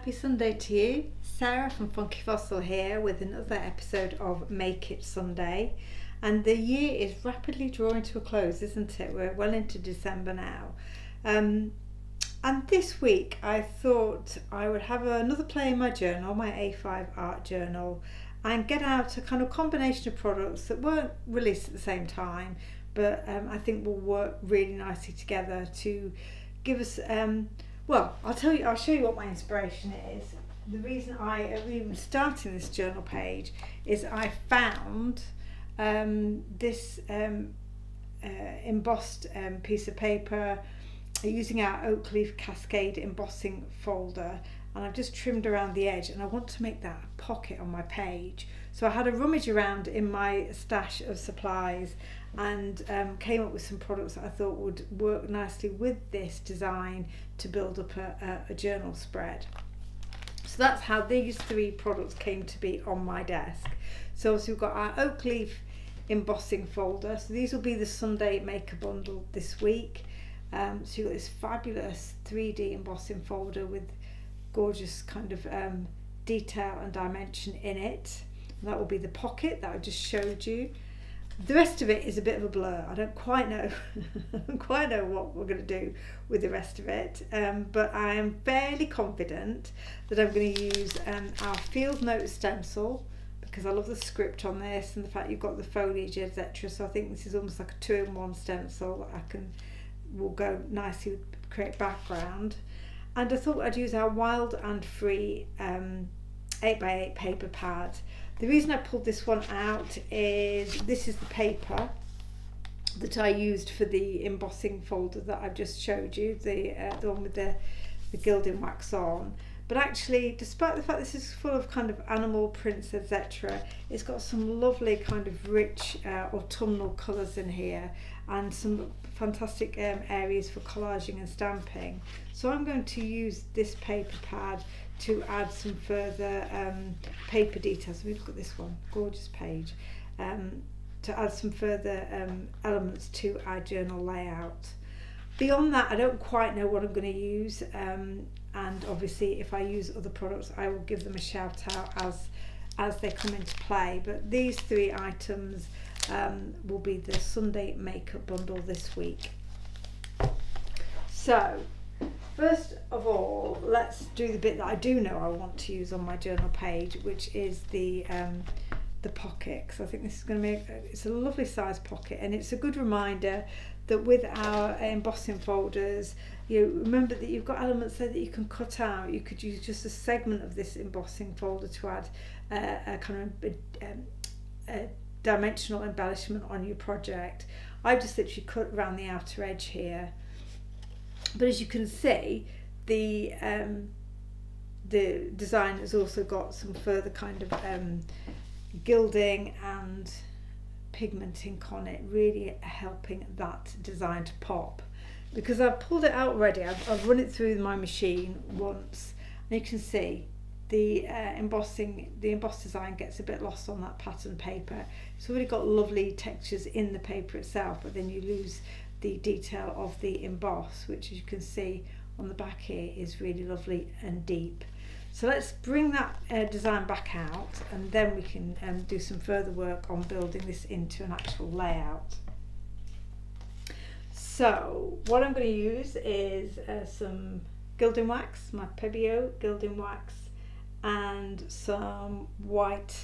Happy Sunday to you. Sarah from Funky Fossil here with another episode of Make It Sunday. And the year is rapidly drawing to a close, isn't it? We're well into December now. And this week I thought I would have another play in my journal, my A5 art journal, and get out a kind of combination of products that weren't released at the same time, but I think will work really nicely together to give us I'll show you what my inspiration is. The reason I am even starting this journal page is I found this embossed piece of paper using our oak leaf cascade embossing folder, and I've just trimmed around the edge, and I want to make that a pocket on my page. So I had a rummage around in my stash of supplies and came up with some products that I thought would work nicely with this design to build up a journal spread. So that's how these three products came to be on my desk. So obviously we've got our oak leaf embossing folder. So these will be the Sunday maker bundle this week. So you've got this fabulous 3D embossing folder with gorgeous kind of detail and dimension in it. And that will be the pocket that I just showed you. The rest of it is a bit of a blur. I don't quite know what we're going to do with the rest of it, but I am fairly confident that I'm going to use our field note stencil, because I love the script on this and the fact you've got the foliage, etc. So I think this is almost like a 2-in-1 stencil that will go nicely with create background. And I thought I'd use our Wild and Free 8x8 paper pad. The reason I pulled this one out is this is the paper that I used for the embossing folder that I've just showed you, the one with the gilding wax on. But actually, despite the fact this is full of kind of animal prints, etc., it's got some lovely kind of rich autumnal colours in here and some fantastic areas for collaging and stamping. So I'm going to use this paper pad to add some further paper details. We've got this one, gorgeous page, to add some further elements to our journal layout. Beyond that, I don't quite know what I'm going to use, and obviously if I use other products I will give them a shout out as they come into play. But these three items will be the Sunday makeup bundle this week. So first of all, let's do the bit that I do know I want to use on my journal page, which is the pocket, because I think this is going to be it's a lovely size pocket, and it's a good reminder that with our embossing folders, you remember that you've got elements there that you can cut out. You could use just a segment of this embossing folder to add a kind of a dimensional embellishment on your project. I've just literally cut around the outer edge here. But as you can see, the design has also got some further kind of gilding and pigment ink on it, really helping that design to pop. Because I've pulled it out already, I've run it through my machine once, and you can see the embossed design gets a bit lost on that pattern paper. It's already got lovely textures in the paper itself, but then you lose the detail of the emboss, which as you can see on the back here is really lovely and deep. So let's bring that design back out, and then we can do some further work on building this into an actual layout. So what I'm going to use is some gilding wax, my Pebeo gilding wax, and some white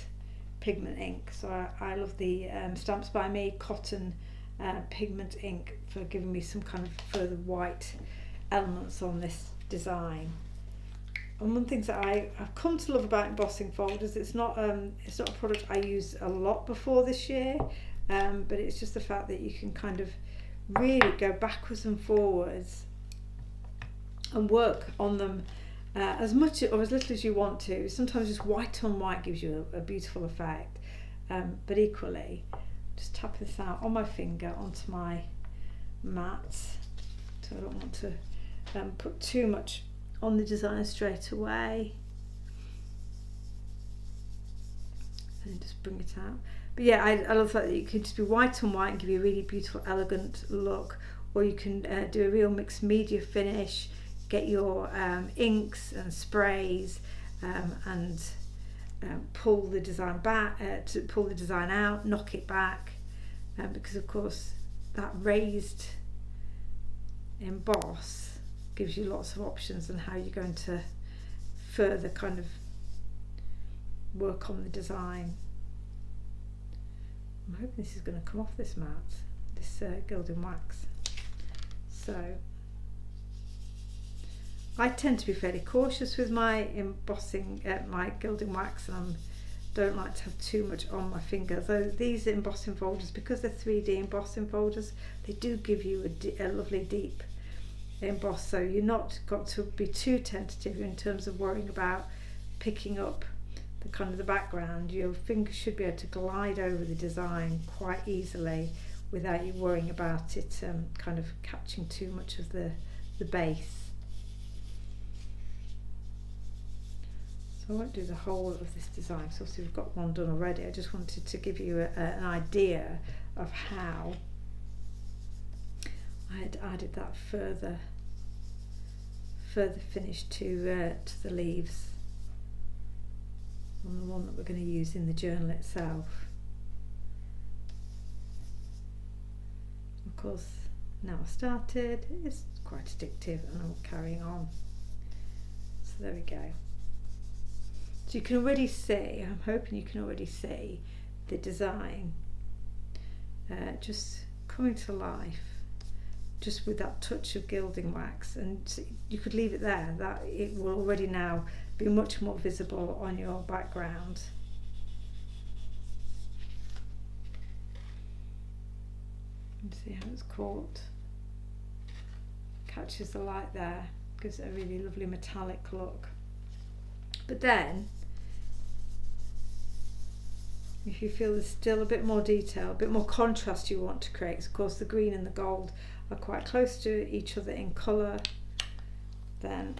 pigment ink. So I love the Stamps by Me cotton pigment ink for giving me some kind of further white elements on this design. And one of the things that I've come to love about embossing folders, it's not a product I used a lot before this year, but it's just the fact that you can kind of really go backwards and forwards and work on them as much or as little as you want to. Sometimes just white on white gives you a beautiful effect, but equally just tap this out on my finger onto my mat, so I don't want to put too much on the design straight away, and just bring it out. But yeah, I love that you can just be white on white and give you a really beautiful elegant look, or you can do a real mixed media finish get your inks and sprays and pull the design back, to pull the design out, knock it back, because of course that raised emboss gives you lots of options on how you're going to further kind of work on the design. I'm hoping this is going to come off this mat, this gilding wax. So I tend to be fairly cautious with my embossing, my gilding wax, and I don't like to have too much on my fingers. Though these embossing folders, because they're 3D embossing folders, they do give you a lovely deep emboss, so you're not got to be too tentative in terms of worrying about picking up the kind of the background. Your fingers should be able to glide over the design quite easily without you worrying about it kind of catching too much of the base. I won't do the whole of this design, so obviously we've got one done already. I just wanted to give you an idea of how I had added that further finish to the leaves on the one that we're going to use in the journal itself. Of course, now I've started, it's quite addictive and I'm carrying on. So there we go. So you can already see, I'm hoping you can already see the design just coming to life, just with that touch of gilding wax, and you could leave it there, that it will already now be much more visible on your background. And see how it's caught, catches the light there, gives it a really lovely metallic look. But then if you feel there's still a bit more detail, a bit more contrast you want to create, of course the green and the gold are quite close to each other in colour, then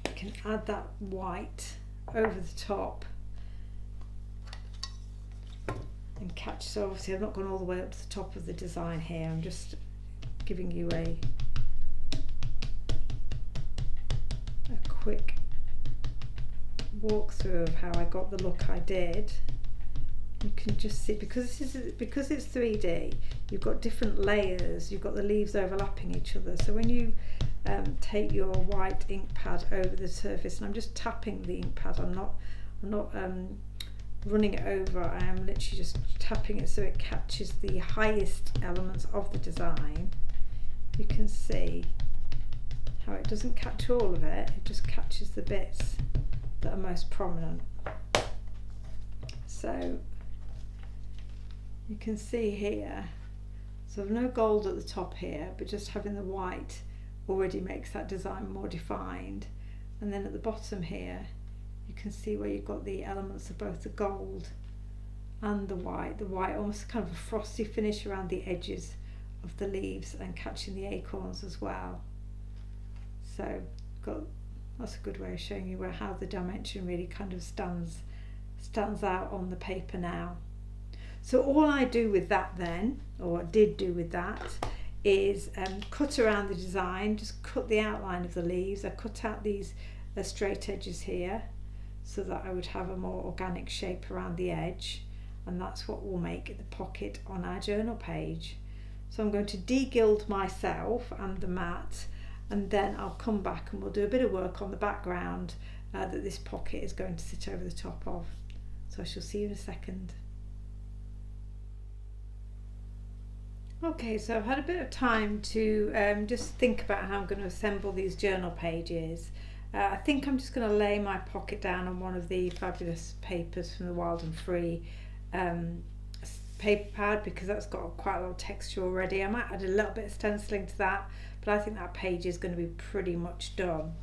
you can add that white over the top and catch. So obviously I've not gone all the way up to the top of the design here, I'm just giving you a quick walkthrough of how I got the look I did. You can just see, because it's 3D, you've got different layers, you've got the leaves overlapping each other. So when you take your white ink pad over the surface, and I'm just tapping the ink pad, I'm not running it over, I am literally just tapping it so it catches the highest elements of the design. You can see how it doesn't catch all of it, it just catches the bits that are most prominent. So you can see here, so no gold at the top here, but just having the white already makes that design more defined. And then at the bottom here, you can see where you've got the elements of both the gold and the white almost kind of a frosty finish around the edges of the leaves and catching the acorns as well. So that's a good way of showing you how the dimension really kind of stands out on the paper now. So all I do with that then, or did do with that, is cut around the design, just cut the outline of the leaves. I cut out these straight edges here so that I would have a more organic shape around the edge, and that's what will make the pocket on our journal page. So I'm going to de-gild myself and the mat, and then I'll come back and we'll do a bit of work on the background that this pocket is going to sit over the top of. So I shall see you in a second. Okay, so I've had a bit of time to just think about how I'm going to assemble these journal pages. I think I'm just going to lay my pocket down on one of the fabulous papers from the Wild and Free paper pad, because that's got quite a lot of texture already. I might add a little bit of stenciling to that, but I think that page is going to be pretty much done.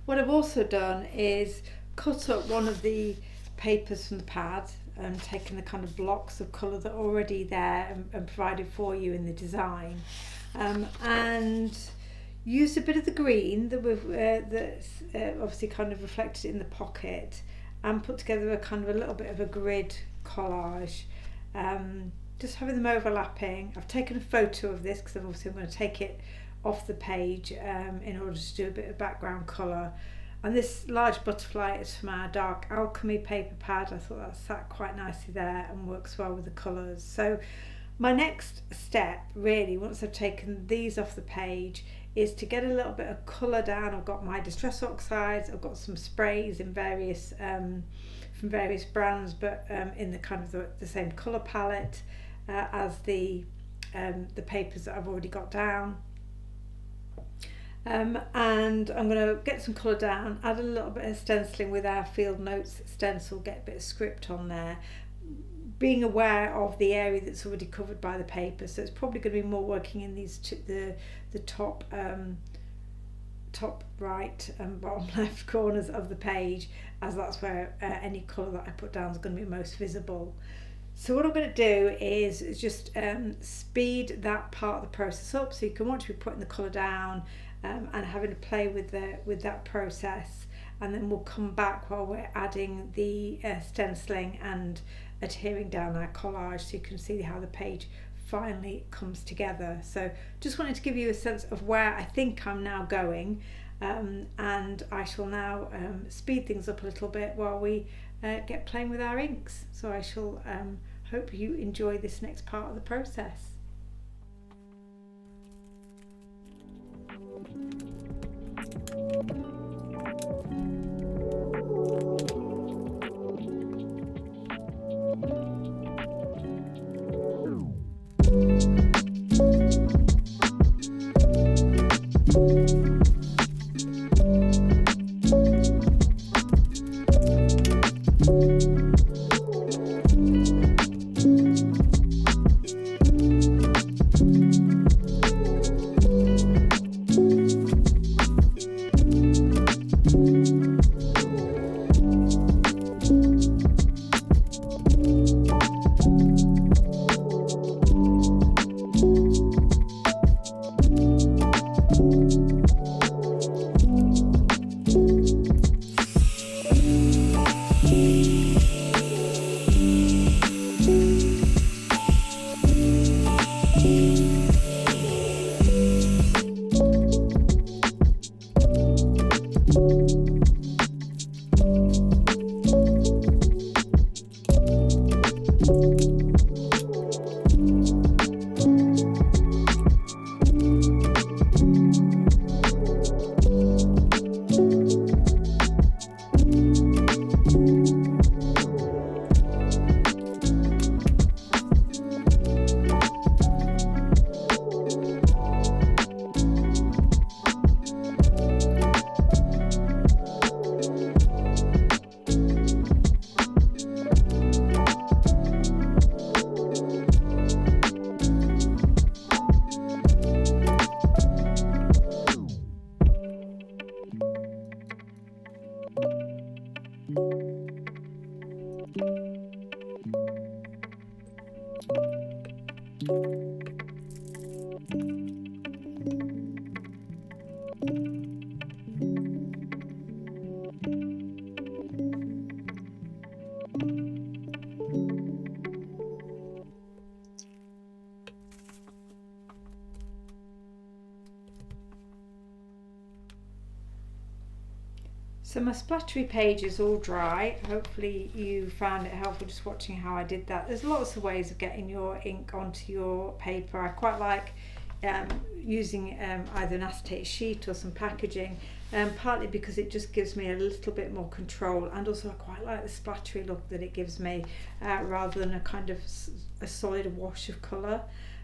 What I've also done is cut up one of the papers from the pad and taken the kind of blocks of colour that are already there and provided for you in the design, and used a bit of the green that's obviously kind of reflected in the pocket, and put together a kind of a little bit of a grid collage, just having them overlapping. I've taken a photo of this because obviously I'm going to take it off the page in order to do a bit of background colour. And this large butterfly is from our Dark Alchemy paper pad. I thought that sat quite nicely there and works well with the colours. So my next step, really, once I've taken these off the page, is to get a little bit of colour down. I've got my Distress Oxides, I've got some sprays in various from various brands, but in the kind of the same colour palette as the papers that I've already got down. And I'm going to get some colour down, add a little bit of stenciling with our Field Notes stencil, get a bit of script on there, being aware of the area that's already covered by the paper. So it's probably going to be more working in these the top right and bottom left corners of the page, as that's where any colour that I put down is going to be most visible. So what I'm going to do is just speed that part of the process up, so you can watch me putting the colour down and having to play with that process, and then we'll come back while we're adding the stenciling and adhering down our collage, so you can see how the page finally comes together. So just wanted to give you a sense of where I think I'm now going, and I shall now speed things up a little bit while we get playing with our inks. So I shall hope you enjoy this next part of the process. So my splattery page is all dry. Hopefully you found it helpful just watching how I did that. There's lots of ways of getting your ink onto your paper. I quite like using either an acetate sheet or some packaging, partly because it just gives me a little bit more control, and also I quite like the splattery look that it gives me rather than a kind of a solid wash of colour.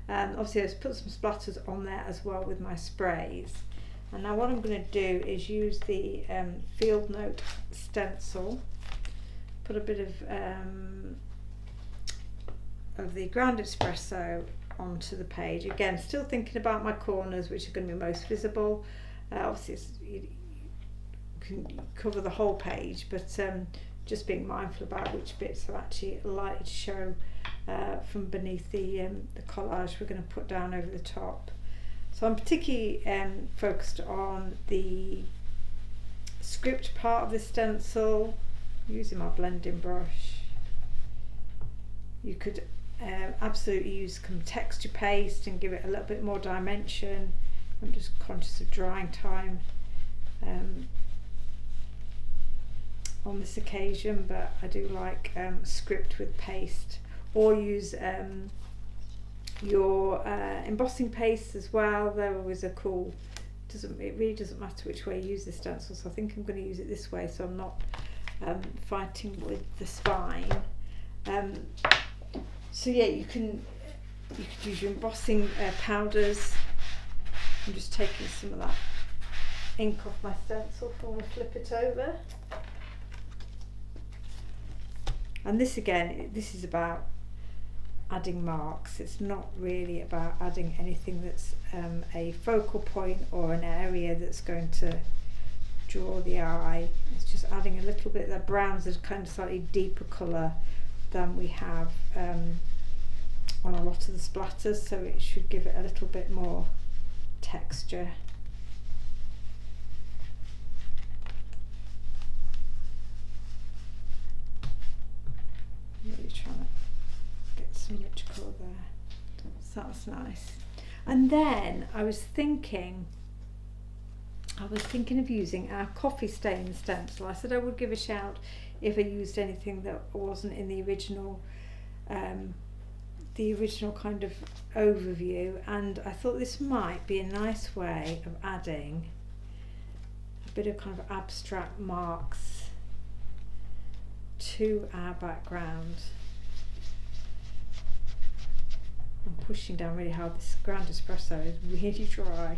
Obviously I've put some splatters on there as well with my sprays. And now what I'm going to do is use the Field Note stencil, put a bit of the ground espresso onto the page. Again, still thinking about my corners, which are going to be most visible. Obviously you can cover the whole page, but just being mindful about which bits are actually likely to show from beneath the collage we're going to put down over the top. So I'm particularly focused on the script part of the stencil, using my blending brush. You could absolutely use some texture paste and give it a little bit more dimension. I'm just conscious of drying time on this occasion, but I do like script with paste, or use your embossing paste as well. They're always a cool, it really doesn't matter which way you use the stencil, so I think I'm going to use it this way so I'm not fighting with the spine. So yeah, you could use your embossing powders. I'm just taking some of that ink off my stencil before I flip it over. And this again, this is about adding marks. It's not really about adding anything that's a focal point or an area that's going to draw the eye. It's just adding a little bit. That brown's a kind of slightly deeper colour than we have on a lot of the splatters, so it should give it a little bit more texture. Really trying to get some rich colour there, so that's nice. And then I was thinking of using our coffee stain stencil. I said I would give a shout if I used anything that wasn't in the original kind of overview, and I thought this might be a nice way of adding a bit of kind of abstract marks to our background. I'm pushing down really hard. This ground espresso is really dry.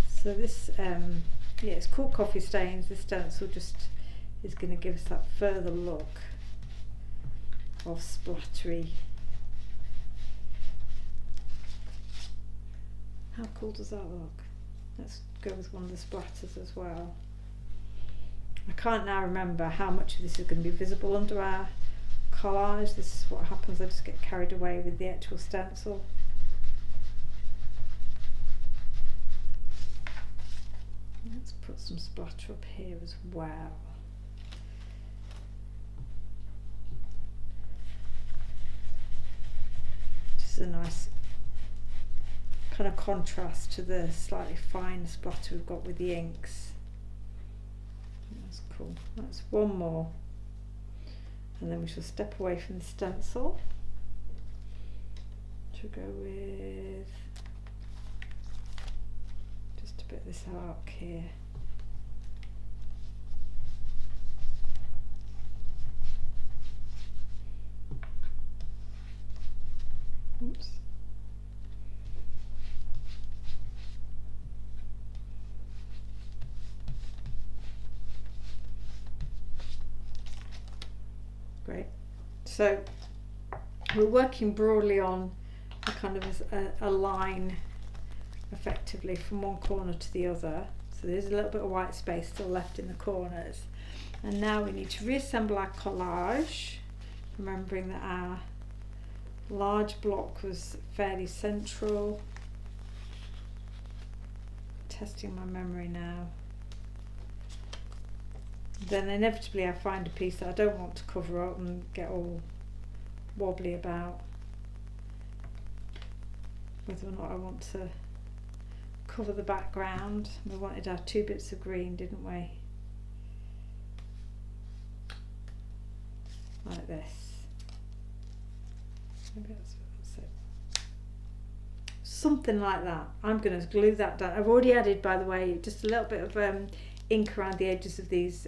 So this, yeah, it's called Coffee Stains. This stencil just is going to give us that further look of splattery. How cool does that look? Let's go with one of the splatters as well. I can't now remember how much of this is going to be visible under our collage. This is what happens, I just get carried away with the actual stencil. Let's put some splatter up here as well. Just a nice kind of contrast to the slightly finer splatter we've got with the inks. That's cool. That's one more, and then we shall step away from the stencil to go with just a bit of this arc here. Oops. Great. So we're working broadly on a kind of a line effectively from one corner to the other. So there's a little bit of white space still left in the corners. And now we need to reassemble our collage, remembering that our large block was fairly central. Testing my memory now. Then inevitably I find a piece that I don't want to cover up and get all wobbly about whether or not I want to cover the background. We wanted our 2 bits of green, didn't we? Like this. Maybe that's it. Something like that. I'm going to glue that down. I've already added, by the way, just a little bit of ink around the edges of these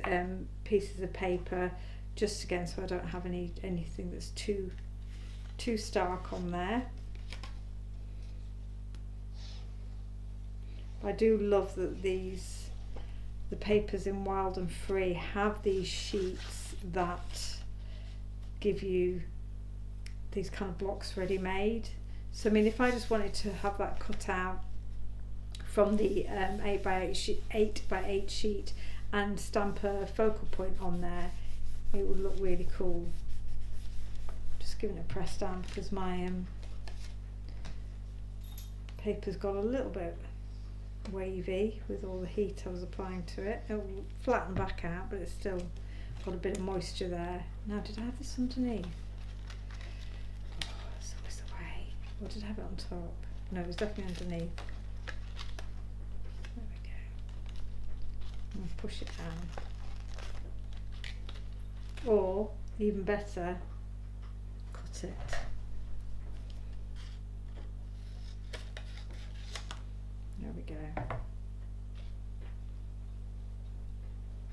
pieces of paper, just again so I don't have anything that's too stark on there. I do love that the papers in Wild and Free have these sheets that give you these kind of blocks ready made. So I mean, if I just wanted to have that cut out from the 8x8 sheet and stamp a focal point on there, it would look really cool. Just giving it a press down because my paper's got a little bit wavy with all the heat I was applying to it. It will flatten back out, but it's still got a bit of moisture there. Now, did I have this underneath? Oh, it's always the way. Or did I have it on top? No, it was definitely underneath. There we go. And push it down. Or, even better, cut it. There we go.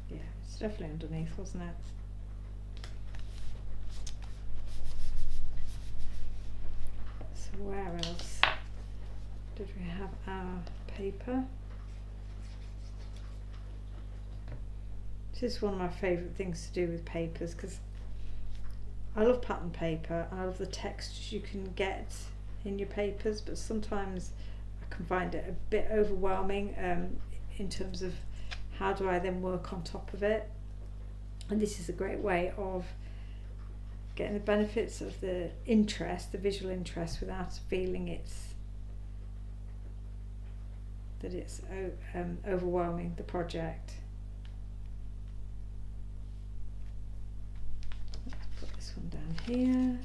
Yeah, it's definitely underneath, wasn't it? So where else did we have our paper? This is one of my favourite things to do with papers, because I love pattern paper and I love the textures you can get in your papers, but sometimes I can find it a bit overwhelming in terms of how do I then work on top of it. And this is a great way of getting the benefits of the interest, the visual interest, without feeling it's overwhelming the project. Let's put this one down here.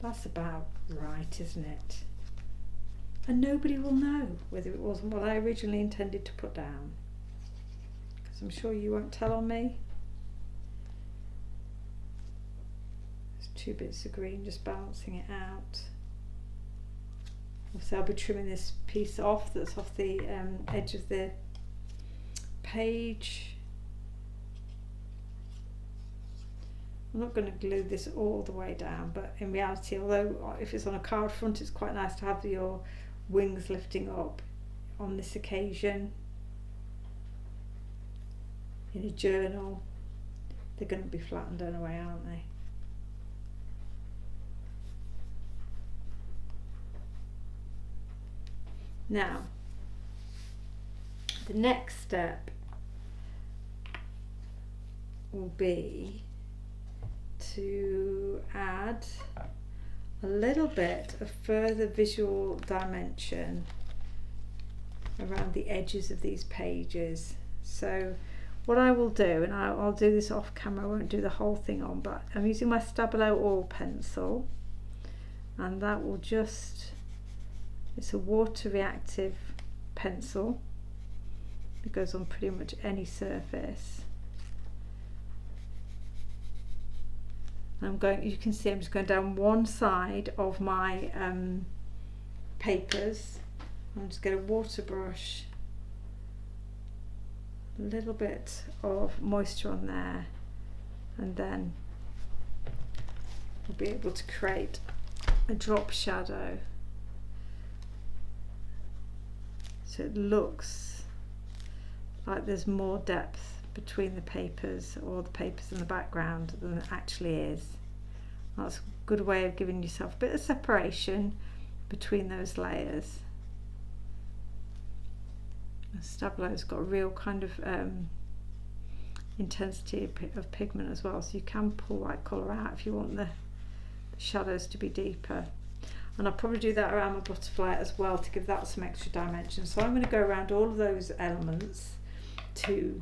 That's about right, isn't it? And nobody will know whether it wasn't what I originally intended to put down, because I'm sure you won't tell on me. There's 2 bits of green, just balancing it out. Also, I'll be trimming this piece off that's off the edge of the page. I'm not going to glue this all the way down, but in reality, although if it's on a card front, it's quite nice to have your wings lifting up on this occasion. In a journal, they're going to be flattened anyway, aren't they? Now, the next step will be to add a little bit of further visual dimension around the edges of these pages. So what I will do, and I'll do this off camera, I won't do the whole thing on, but I'm using my Stabilo oil pencil, and that will just, it's a water reactive pencil, it goes on pretty much any surface. You can see I'm just going down one side of my papers. I'm just going to water brush a little bit of moisture on there, and then we'll be able to create a drop shadow so it looks like there's more depth between the papers, or the papers in the background, than it actually is. That's a good way of giving yourself a bit of separation between those layers. Stabilo's got a real kind of intensity of pigment as well, so you can pull that colour out if you want the shadows to be deeper. And I'll probably do that around my butterfly as well to give that some extra dimension. So I'm going to go around all of those elements to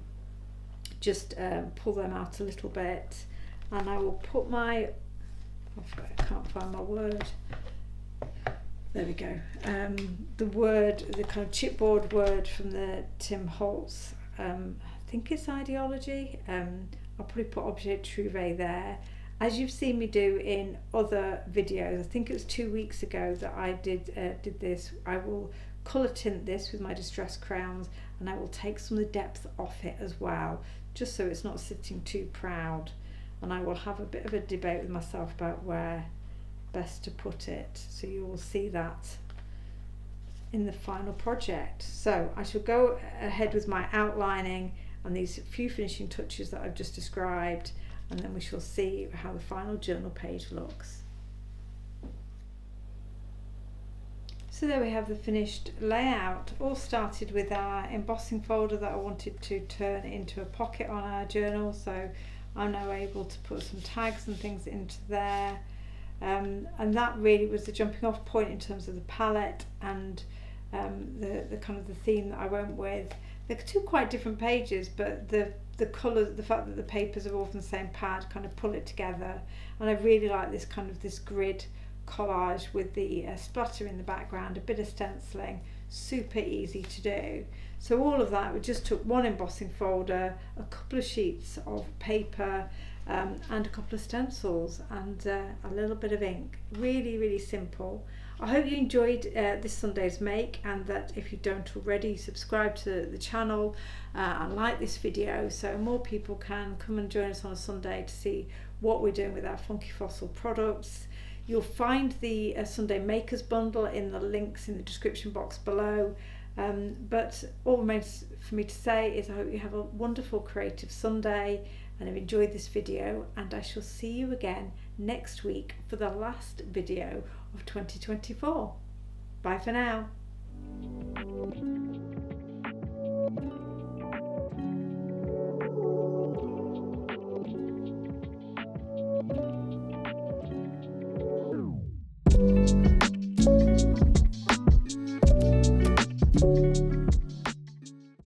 just pull them out a little bit, and I will put my, I can't find my word, there we go, the word, the kind of chipboard word from the Tim Holtz, I think it's ideology. I'll probably put objet trouvé there, as you've seen me do in other videos. I think it was 2 weeks ago that I did this. I will colour tint this with my distress crayons, and I will take some of the depth off it as well, just so it's not sitting too proud. And I will have a bit of a debate with myself about where best to put it, so you will see that in the final project. So I shall go ahead with my outlining and these few finishing touches that I've just described, and then we shall see how the final journal page looks. So there we have the finished layout. All started with our embossing folder that I wanted to turn into a pocket on our journal, so I'm now able to put some tags and things into there, and that really was the jumping off point in terms of the palette and the kind of the theme that I went with. They're two quite different pages, but the colours, the fact that the papers are all from the same pad, kind of pull it together. And I really like this kind of this grid collage with the splatter in the background, a bit of stenciling, super easy to do. So all of that, we just took one embossing folder, a couple of sheets of paper, and a couple of stencils and a little bit of ink. Really, really simple. I hope you enjoyed this Sunday's make, and that if you don't already, subscribe to the channel and like this video so more people can come and join us on a Sunday to see what we're doing with our Funky Fossil products. You'll find the Sunday Makers Bundle in the links in the description box below. But all remains for me to say is I hope you have a wonderful creative Sunday and have enjoyed this video, and I shall see you again next week for the last video of 2024. Bye for now.